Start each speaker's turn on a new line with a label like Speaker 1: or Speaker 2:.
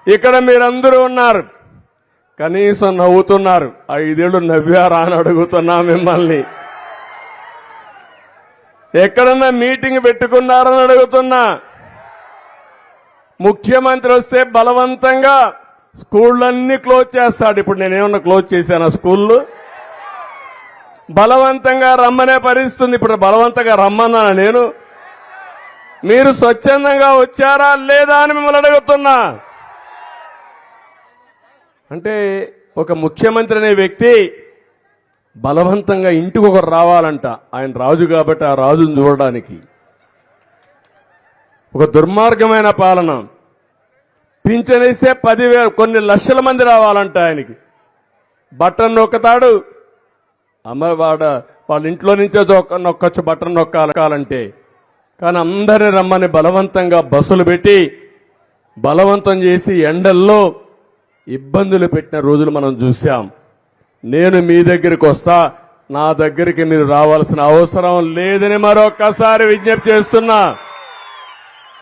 Speaker 1: ఇక్కడ మీరందరూ ఉన్నారు, కనీసం నవ్వుతున్నారు. 5 ఏళ్ళు నవ్వారా అని అడుగుతున్నా మిమ్మల్ని. ఎక్కడన్నా మీటింగ్ పెట్టుకున్నారని అడుగుతున్నా. ముఖ్యమంత్రి వస్తే బలవంతంగా స్కూళ్ళన్నీ క్లోజ్ చేస్తాడు. ఇప్పుడు నేనేమన్నా క్లోజ్ చేశాను స్కూళ్ళు? బలవంతంగా రమ్మనే పరిస్థితుంది. ఇప్పుడు బలవంతంగా రమ్మన్నా నేను? మీరు స్వచ్ఛందంగా వచ్చారా లేదా అని మిమ్మల్ని అడుగుతున్నా. అంటే ఒక ముఖ్యమంత్రి అనే వ్యక్తి బలవంతంగా ఇంటికి ఒకరు రావాలంట. ఆయన రాజు కాబట్టి ఆ రాజును చూడడానికి. ఒక దుర్మార్గమైన పాలన. పింఛనిస్తే 10,000 కొన్ని లక్షల మంది రావాలంట ఆయనకి. బటన్ నొక్కుతాడు, వాళ్ళ ఇంట్లో నుంచే నొక్కొచ్చు బటన్ నొక్కాలంటే. కానీ అందరిని రమ్మని బలవంతంగా బస్సులు పెట్టి బలవంతం చేసి ఎండల్లో ఇబ్బందులు పెట్టిన రోజులు మనం చూశాం. నేను మీ దగ్గరికి వస్తా, నా దగ్గరికి మీరు రావాల్సిన అవసరం లేదని మరొక్కసారి విజ్ఞప్తి చేస్తున్నా.